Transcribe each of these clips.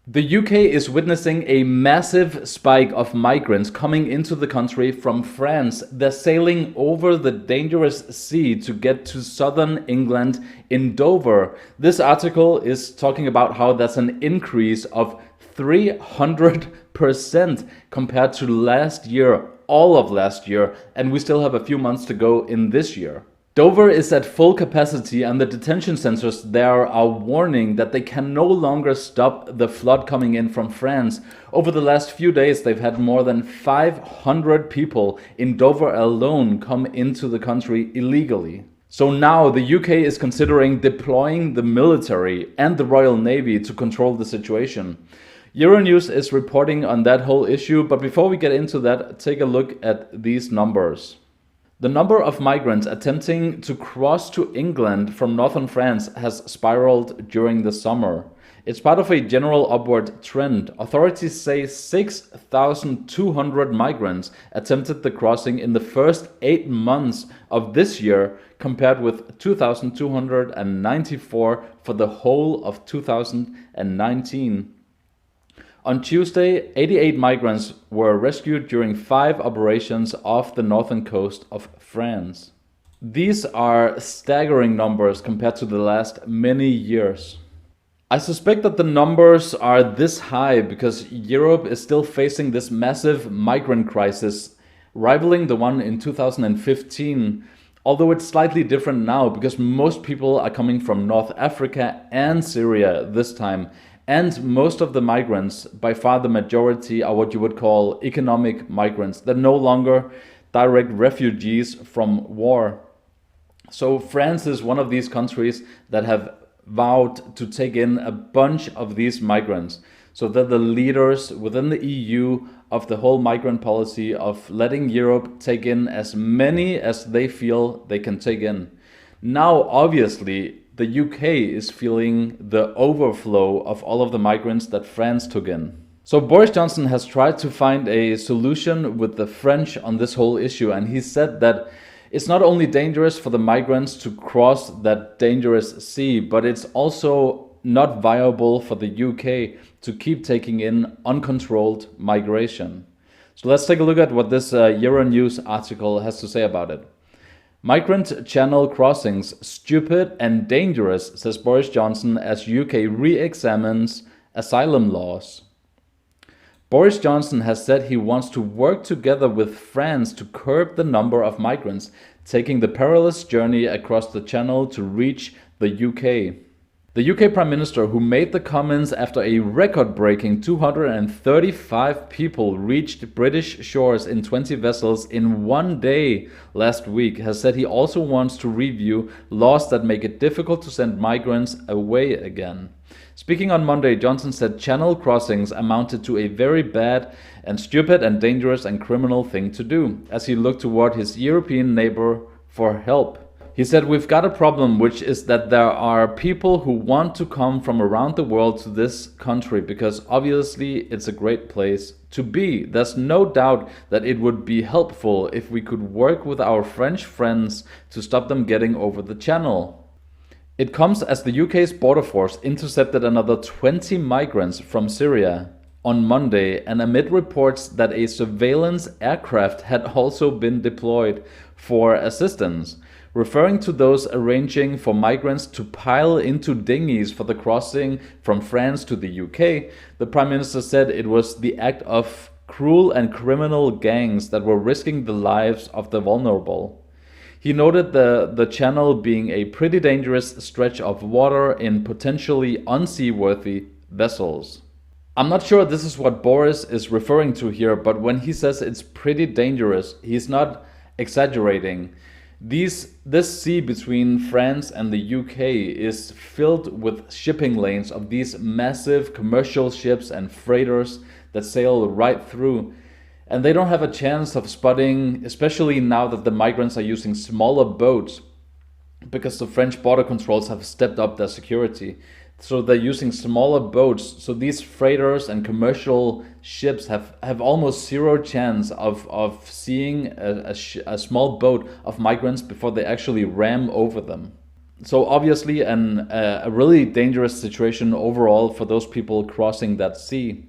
The UK is witnessing a massive spike of migrants coming into the country from France. They're sailing over the dangerous sea to get to southern England in Dover. This article is talking about how that's an increase of 300% compared to last year, all of last year, and we still have a few months to go in this year. Dover is at full capacity and the detention centers there are warning that they can no longer stop the flood coming in from France. Over the last few days, they've had more than 500 people in Dover alone come into the country illegally. So now the UK is considering deploying the military and the Royal Navy to control the situation. Euronews is reporting on that whole issue, but before we get into that, take a look at these numbers. The number of migrants attempting to cross to England from northern France has spiraled during the summer. It's part of a general upward trend. Authorities say 6,200 migrants attempted the crossing in the first 8 months of this year, compared with 2,294 for the whole of 2019. On Tuesday, 88 migrants were rescued during 5 operations off the northern coast of France. These are staggering numbers compared to the last many years. I suspect that the numbers are this high because Europe is still facing this massive migrant crisis, rivaling the one in 2015, although it's slightly different now because most people are coming from North Africa and Syria this time. And most of the migrants, by far the majority, are what you would call economic migrants. They're no longer direct refugees from war. So France is one of these countries that have vowed to take in a bunch of these migrants. So they're the leaders within the EU of the whole migrant policy of letting Europe take in as many as they feel they can take in. Now, obviously, the UK is feeling the overflow of all of the migrants that France took in. So Boris Johnson has tried to find a solution with the French on this whole issue, and he said that it's not only dangerous for the migrants to cross that dangerous sea, but it's also not viable for the UK to keep taking in uncontrolled migration. So let's take a look at what this Euronews article has to say about it. Migrant channel crossings, stupid and dangerous, says Boris Johnson as UK re-examines asylum laws. Boris Johnson has said he wants to work together with France to curb the number of migrants taking the perilous journey across the channel to reach the UK. The UK Prime Minister, who made the comments after a record-breaking 235 people reached British shores in 20 vessels in one day last week, has said he also wants to review laws that make it difficult to send migrants away again. Speaking on Monday, Johnson said channel crossings amounted to a very bad and stupid and dangerous and criminal thing to do, as he looked toward his European neighbor for help. He said, "We've got a problem, which is that there are people who want to come from around the world to this country because obviously it's a great place to be. There's no doubt that it would be helpful if we could work with our French friends to stop them getting over the channel." It comes as the UK's border force intercepted another 20 migrants from Syria on Monday, and amid reports that a surveillance aircraft had also been deployed for assistance. Referring to those arranging for migrants to pile into dinghies for the crossing from France to the UK, the Prime Minister said it was the act of cruel and criminal gangs that were risking the lives of the vulnerable. He noted the channel being a pretty dangerous stretch of water in potentially unseaworthy vessels. I'm not sure this is what Boris is referring to here, but when he says it's pretty dangerous, he's not exaggerating. This sea between France and the UK is filled with shipping lanes of these massive commercial ships and freighters that sail right through. And they don't have a chance of spotting, especially now that the migrants are using smaller boats, because the French border controls have stepped up their security. So they're using smaller boats. So these freighters and commercial ships have almost zero chance of seeing a small boat of migrants before they actually ram over them. So obviously a really dangerous situation overall for those people crossing that sea.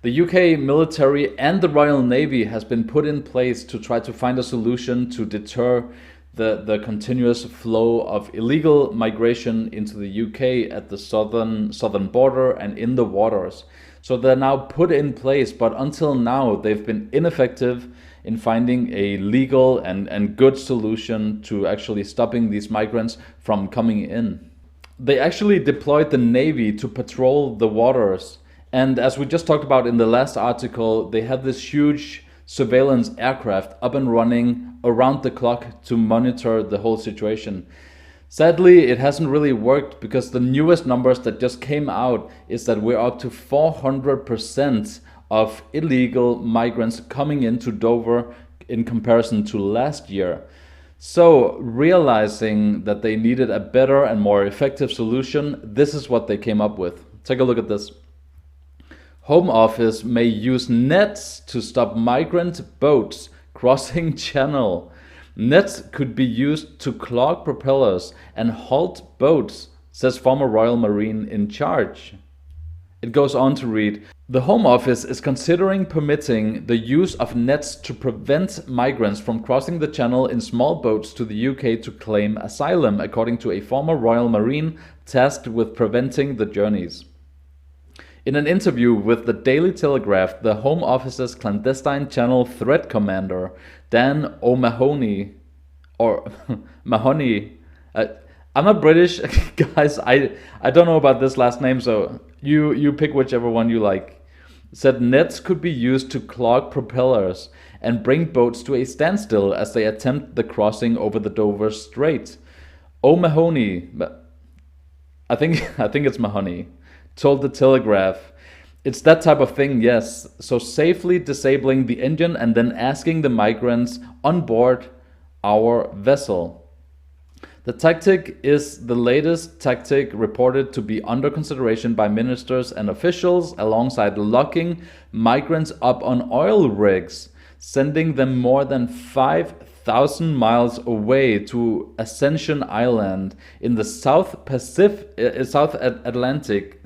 The UK military and the Royal Navy has been put in place to try to find a solution to deter the continuous flow of illegal migration into the UK at the southern border and in the waters. So they're now put in place, but until now they've been ineffective in finding a legal and good solution to actually stopping these migrants from coming in. They actually deployed the Navy to patrol the waters. And as we just talked about in the last article, they had this huge surveillance aircraft up and running around the clock to monitor the whole situation. Sadly, it hasn't really worked because the newest numbers that just came out is that we're up to 400% of illegal migrants coming into Dover in comparison to last year. So, realizing that they needed a better and more effective solution, this is what they came up with. Take a look at this. Home Office may use nets to stop migrant boats crossing channel. Nets could be used to clog propellers and halt boats, says former Royal Marine in charge. It goes on to read, the Home Office is considering permitting the use of nets to prevent migrants from crossing the channel in small boats to the UK to claim asylum, according to a former Royal Marine tasked with preventing the journeys. In an interview with the Daily Telegraph, the Home Office's clandestine channel threat commander, Dan O'Mahony, or Mahoney, I'm not British, guys, I don't know about this last name, so you pick whichever one you like, said nets could be used to clog propellers and bring boats to a standstill as they attempt the crossing over the Dover Strait. O'Mahony, I think it's Mahoney, told the Telegraph, it's that type of thing, yes. So safely disabling the engine and then asking the migrants on board our vessel. The tactic is the latest tactic reported to be under consideration by ministers and officials alongside locking migrants up on oil rigs, sending them more than 5,000 miles away to Ascension Island in the South Atlantic,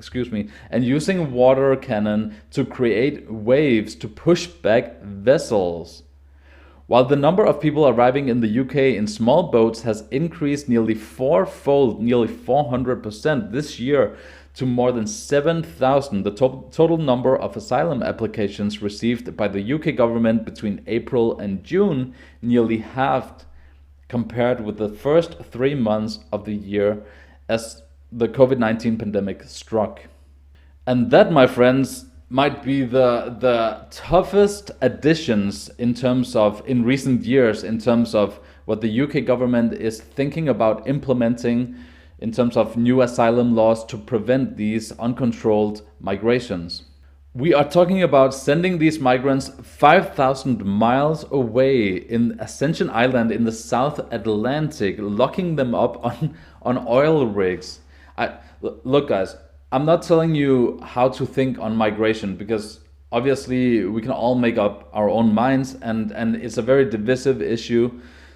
and using water cannon to create waves to push back vessels. While the number of people arriving in the UK in small boats has increased nearly fourfold, nearly 400% this year to more than 7,000, the total number of asylum applications received by the UK government between April and June nearly halved compared with the first 3 months of the year as the COVID-19 pandemic struck. And that, my friends, might be the toughest additions in recent years in terms of what the UK government is thinking about implementing in terms of new asylum laws to prevent these uncontrolled migrations. We are talking about sending these migrants 5,000 miles away in Ascension Island in the South Atlantic, locking them up on oil rigs. Look, guys, I'm not telling you how to think on migration because obviously we can all make up our own minds and it's a very divisive issue.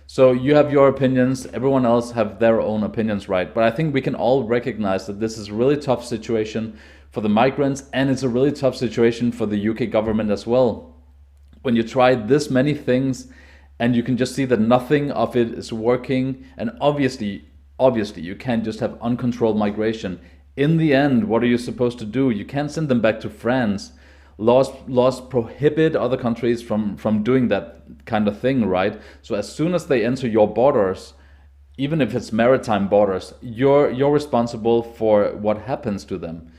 So you have your opinions, everyone else have their own opinions, right? But I think we can all recognize that this is a really tough situation for the migrants and it's a really tough situation for the UK government as well. When you try this many things and you can just see that nothing of it is working, and obviously you can't just have uncontrolled migration. In the end, what are you supposed to do? You can't send them back to France. Laws prohibit other countries from doing that kind of thing, right? So as soon as they enter your borders, even if it's maritime borders, you're responsible for what happens to them.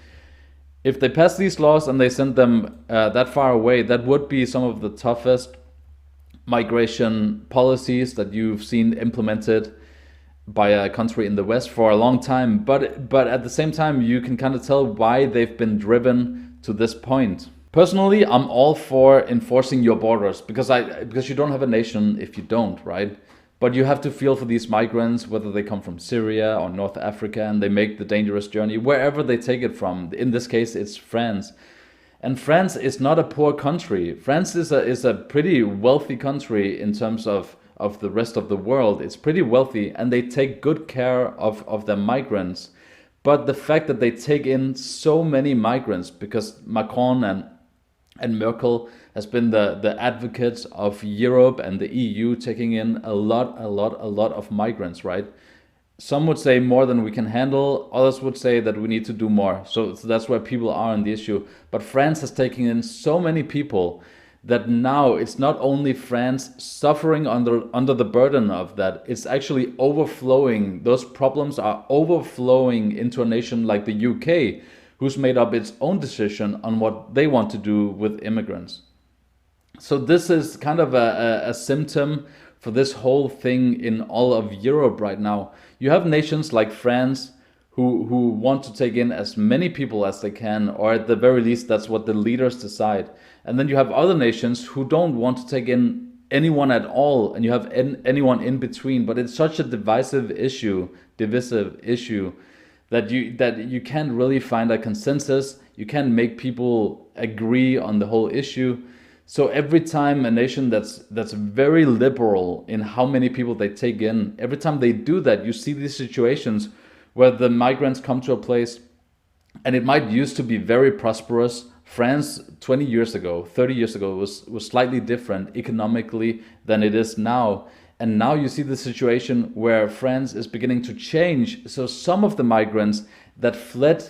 If they pass these laws and they send them that far away, that would be some of the toughest migration policies that you've seen implemented by a country in the West for a long time. But at the same time, you can kind of tell why they've been driven to this point. Personally, I'm all for enforcing your borders because you don't have a nation if you don't, right? But you have to feel for these migrants, whether they come from Syria or North Africa, and they make the dangerous journey wherever they take it from. In this case, it's France. And France is not a poor country. France is a pretty wealthy country in terms of of the rest of the world. It's pretty wealthy, and they take good care of their migrants. But the fact that they take in so many migrants, because Macron and Merkel has been the advocates of Europe and the EU taking in a lot of migrants, right? Some would say more than we can handle. Others would say that we need to do more. So that's where people are on the issue. But France has taken in so many people that now it's not only France suffering under the burden of that, it's actually overflowing. Those problems are overflowing into a nation like the UK, who's made up its own decision on what they want to do with immigrants. So this is kind of a symptom for this whole thing in all of Europe right now. You have nations like France who want to take in as many people as they can, or at the very least, that's what the leaders decide. And then you have other nations who don't want to take in anyone at all, and you have anyone in between. But it's such a divisive issue that you can't really find a consensus. You can't make people agree on the whole issue. So every time a nation that's very liberal in how many people they take in, every time they do that, you see these situations where the migrants come to a place, and it might used to be very prosperous. France 20 years ago, 30 years ago was slightly different economically than it is now. And now you see the situation where France is beginning to change. So some of the migrants that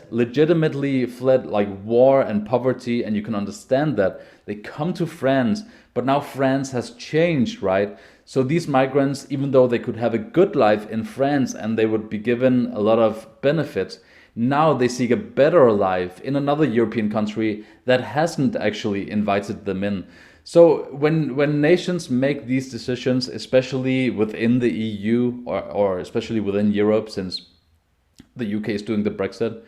legitimately fled like war and poverty, and you can understand that, they come to France, but now France has changed, right? So these migrants, even though they could have a good life in France and they would be given a lot of benefits, now they seek a better life in another European country that hasn't actually invited them in. So when nations make these decisions, especially within the EU or especially within Europe, since the UK is doing the Brexit,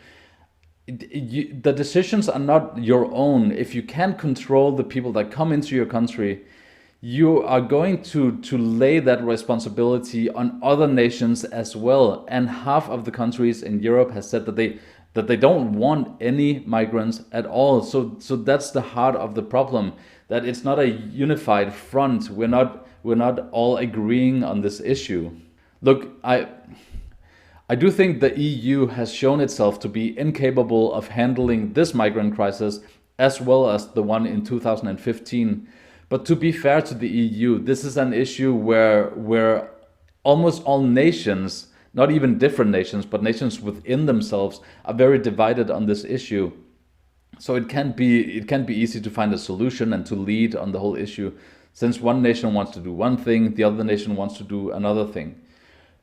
the decisions are not your own. If you can't control the people that come into your country, you are going to lay that responsibility on other nations as well. And half of the countries in Europe has said that they don't want any migrants at all. So that's the heart of the problem, that it's not a unified front. We're not all agreeing on this issue. Look, I do think the EU has shown itself to be incapable of handling this migrant crisis as well as the one in 2015. But to be fair to the EU, this is an issue where almost all nations, not even different nations, but nations within themselves, are very divided on this issue. So it can be easy to find a solution and to lead on the whole issue, since one nation wants to do one thing, the other nation wants to do another thing.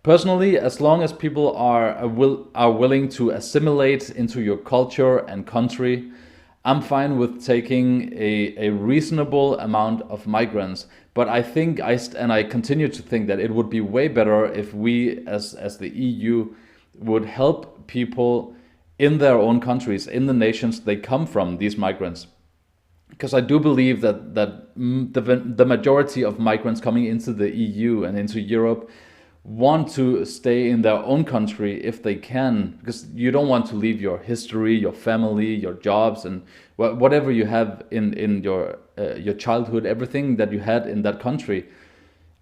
Personally, as long as people are willing to assimilate into your culture and country, I'm fine with taking a reasonable amount of migrants. But I think and I continue to think that it would be way better if we as the EU would help people in their own countries, in the nations they come from, these migrants. Because I do believe that the majority of migrants coming into the EU and into Europe want to stay in their own country if they can, because you don't want to leave your history, your family, your jobs, and whatever you have in your childhood, everything that you had in that country.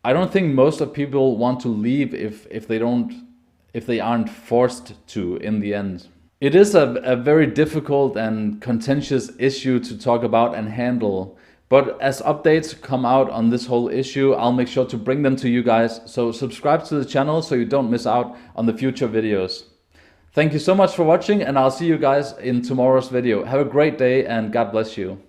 I don't think most of people want to leave if they aren't forced to in the end. It is a very difficult and contentious issue to talk about and handle. But as updates come out on this whole issue, I'll make sure to bring them to you guys. So subscribe to the channel so you don't miss out on the future videos. Thank you so much for watching, and I'll see you guys in tomorrow's video. Have a great day and God bless you.